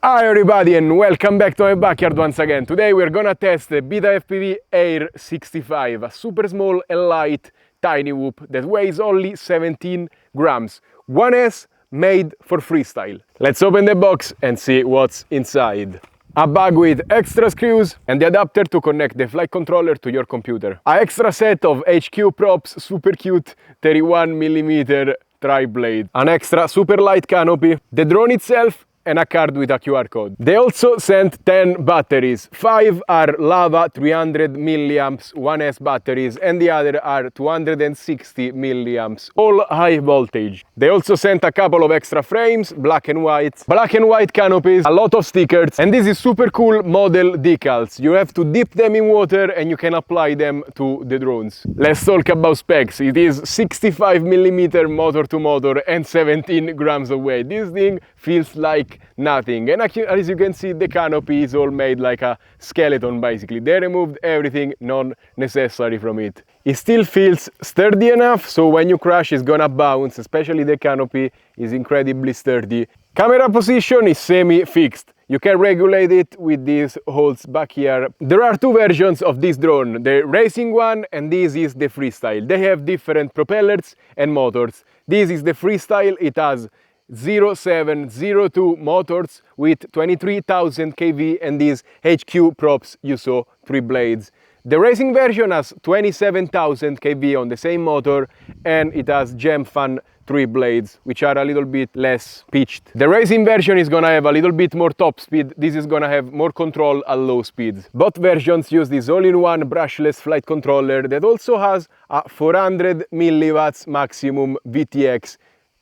Hi everybody and welcome back to my backyard once again. Today we're gonna test the BetaFPV Air65, a super small and light TinyWhoop that weighs only 17 grams. 1S made for freestyle. Let's open the box and see what's inside. A bag with extra screws and the adapter to connect the flight controller to your computer. An extra set of HQ props, super cute 31mm tri-blade. An extra super light canopy. The drone itself and a card with a QR code. They also sent 10 batteries. 5 are Lava 300 milliamps 1S batteries and the other are 260 milliamps, all high voltage. They also sent a couple of extra frames, black and white canopies, a lot of stickers, and this is super cool model decals. You have to dip them in water and you can apply them to the drones. Let's talk about specs. It is 65mm motor to motor and 17 grams of weight. This thing feels like nothing, and as you can see, the canopy is all made like a skeleton basically. They removed everything non-necessary from it. It still feels sturdy enough, so when you crash it's gonna bounce, especially the canopy is incredibly sturdy. Camera position is semi-fixed. You can regulate it with these holes back here. There are two versions of this drone, the racing one and this is the freestyle. They have different propellers and motors. This is the freestyle. It has 0702 motors with 23,000 kV and these HQ props you saw, 3 blades. The racing version has 27,000 kV on the same motor and it has gem fan 3 blades, which are a little bit less pitched. The racing version is gonna have a little bit more top speed. This is gonna have more control at low speeds. Both versions use this all-in-one brushless flight controller that also has a 400 milliwatts maximum VTX.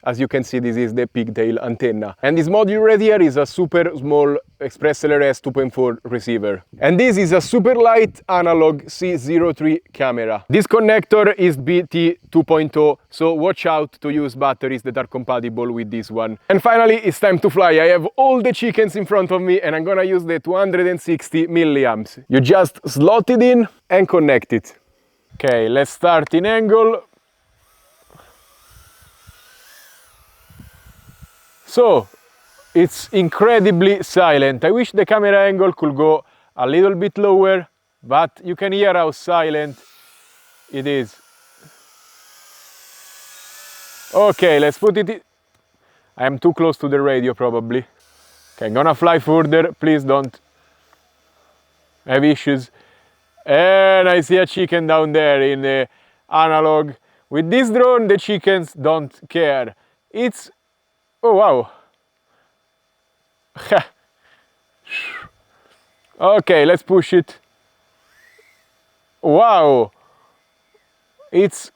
As you can see, this is the pigtail antenna. And this module right here is a super small Express LRS 2.4 receiver. And this is a super light analog C03 camera. This connector is BT 2.0, so watch out to use batteries that are compatible with this one. And finally, it's time to fly. I have all the chickens in front of me and I'm gonna use the 260 milliamps. You just slot it in and connect it. Okay, let's start in angle. So, it's incredibly silent. I wish the camera angle could go a little bit lower, but you can hear how silent it is. Okay, let's put it in. I am too close to the radio probably. Okay, I'm gonna fly further. Please don't have issues. And I see a chicken down there in the analog. With this drone, the chickens don't care. It's oh wow. Okay, let's push it. Wow. It's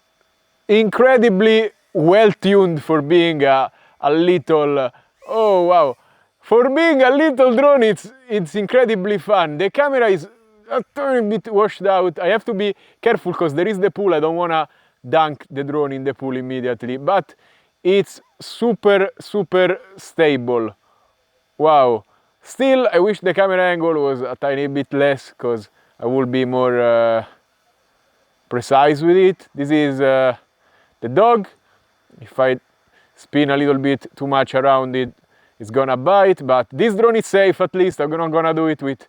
incredibly well tuned for being a little oh wow. For being a little drone, it's incredibly fun. The camera is a tiny bit washed out. I have to be careful because there is the pool. I don't wanna dunk the drone in the pool immediately, but it's super stable. Wow. Still, I wish the camera angle was a tiny bit less because I would be more precise with it. This is the dog. If I spin a little bit too much around it, it's gonna bite, but this drone is safe at least. I'm not gonna do it with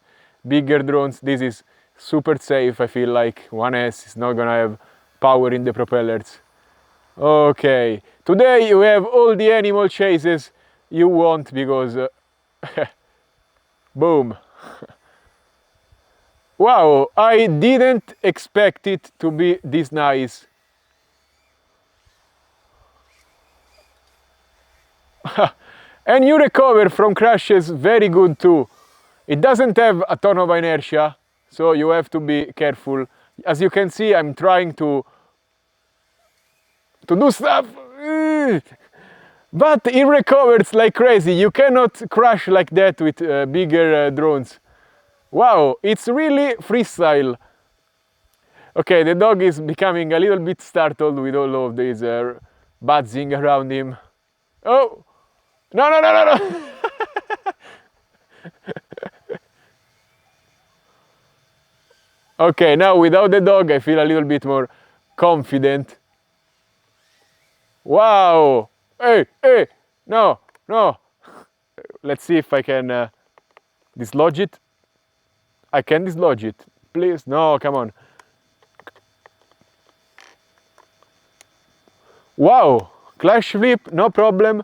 bigger drones. This is super safe. I feel like 1S is not gonna have power in the propellers. Okay, today you have all the animal chases you want because boom. Wow, I didn't expect it to be this nice. And you recover from crashes very good too. It doesn't have a ton of inertia, so you have to be careful. As you can see, I'm trying to do stuff, but it recovers like crazy. You cannot crash like that with bigger drones. Wow, it's really freestyle. Okay, the dog is becoming a little bit startled with all of these buzzing around him. Oh, no. Okay, now without the dog I feel a little bit more confident. Wow! Hey! No! Let's see if I can Dislodge it. I can dislodge it. Please, no, come on. Wow, clash flip, no problem.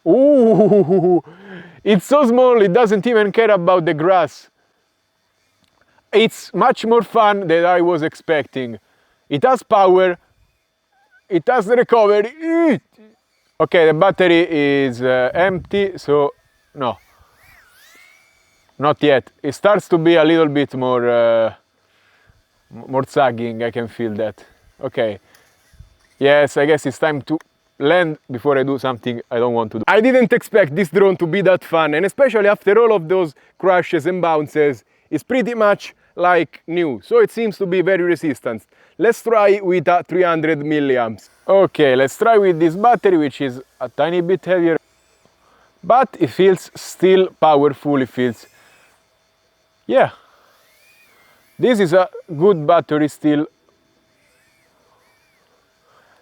Ooh, it's so small, it doesn't even care about the grass. It's much more fun than I was expecting. It has power, it has recovery. Okay, the battery is empty, so no, not yet. It starts to be a little bit more sagging, I can feel that. Okay, yes, I guess it's time to land before I do something I don't want to do. I didn't expect this drone to be that fun, and especially after all of those crashes and bounces, it's pretty much like new, so it seems to be very resistant. Let's try with a 300 milliamps. Okay, let's try with this battery, which is a tiny bit heavier, but it feels still powerful. It feels, yeah, this is a good battery still.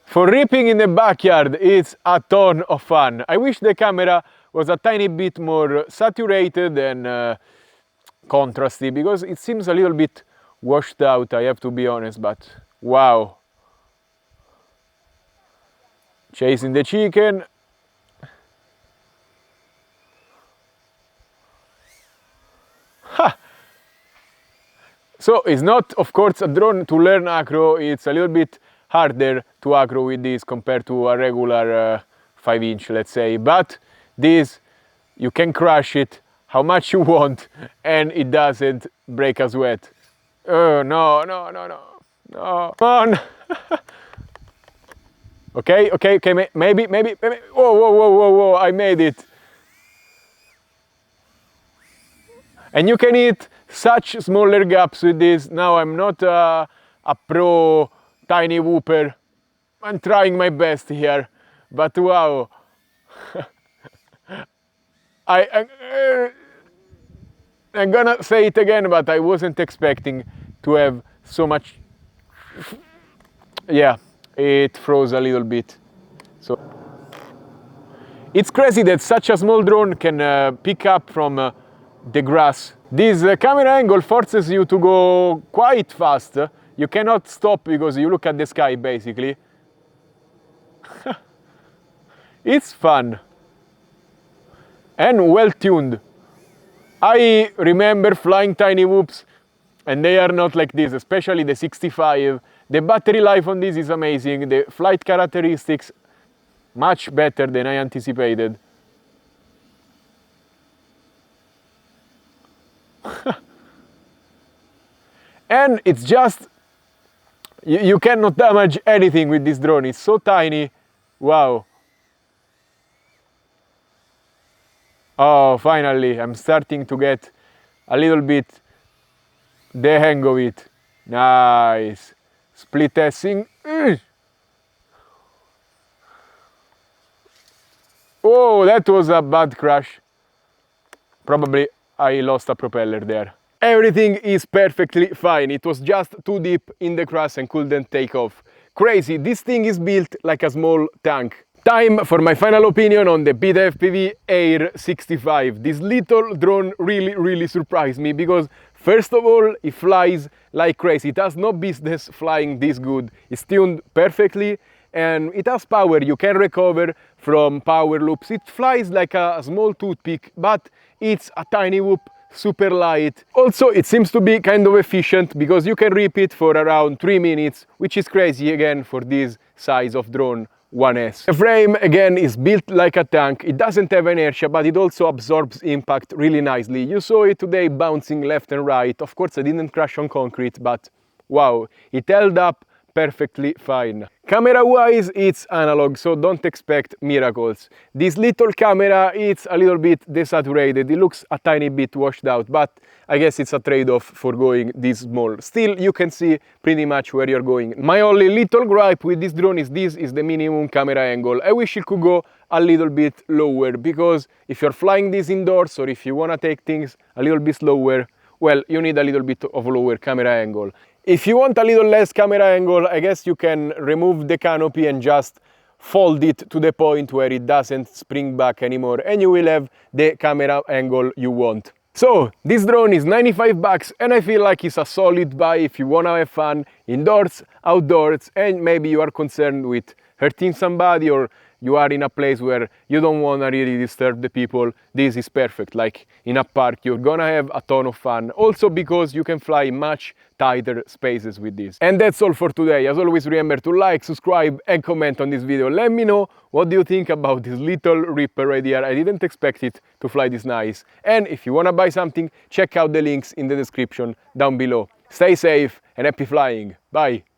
For ripping in the backyard, it's a ton of fun. I wish the camera was a tiny bit more saturated and contrasty, because it seems a little bit washed out, I have to be honest, but wow. Chasing the chicken. Ha! So it's not, of course, a drone to learn acro. It's a little bit harder to acro with this compared to a regular 5-inch, let's say. But this, you can crash it how much you want, and it doesn't break a sweat. Oh, no, no, no, no, no, come on. Okay, maybe, whoa, whoa, whoa, whoa, whoa, I made it. And you can hit such smaller gaps with this. Now I'm not a pro tiny whooper. I'm trying my best here, but wow. I'm gonna say it again, but I wasn't expecting to have so much. Yeah, it froze a little bit. So it's crazy that such a small drone can pick up from the grass. This camera angle forces you to go quite fast. You cannot stop because you look at the sky basically. It's fun and well tuned. I remember flying TinyWhoops and they are not like this, especially the 65. The battery life on this is amazing. The flight characteristics much better than I anticipated. And it's just, you cannot damage anything with this drone. It's so tiny. Wow. Oh, finally, I'm starting to get a little bit the hang of it. Nice. Split testing. Oh, that was a bad crash. Probably I lost a propeller there. Everything is perfectly fine. It was just too deep in the grass and couldn't take off. Crazy, this thing is built like a small tank. Time for my final opinion on the BetaFPV Air65. This little drone really surprised me because first of all, it flies like crazy. It has no business flying this good. It's tuned perfectly and it has power. You can recover from power loops. It flies like a small toothpick, but it's a tiny whoop, super light. Also, it seems to be kind of efficient because you can rip it for around 3 minutes, which is crazy again for this size of drone 1S. The frame again is built like a tank. It doesn't have inertia, but it also absorbs impact really nicely. You saw it today bouncing left and right. Of course, I didn't crash on concrete, but wow, it held up perfectly fine. Camera-wise, it's analog, so don't expect miracles. This little camera, it's a little bit desaturated. It looks a tiny bit washed out, but I guess it's a trade-off for going this small. Still, you can see pretty much where you're going. My only little gripe with this drone is this is the minimum camera angle. I wish it could go a little bit lower, because if you're flying this indoors or if you want to take things a little bit slower, well, you need a little bit of lower camera angle. If you want a little less camera angle, I guess you can remove the canopy and just fold it to the point where it doesn't spring back anymore, and you will have the camera angle you want. So this drone is 95 bucks, and I feel like it's a solid buy if you wanna have fun indoors, outdoors, and maybe you are concerned with hurting somebody, or you are in a place where you don't wanna really disturb the people. This is perfect. Like in a park, you're gonna have a ton of fun. Also because you can fly in much tighter spaces with this. And that's all for today. As always, remember to like, subscribe, and comment on this video. Let me know what do you think about this little Ripper right here. I didn't expect it to fly this nice. And if you wanna buy something, check out the links in the description down below. Stay safe and happy flying. Bye.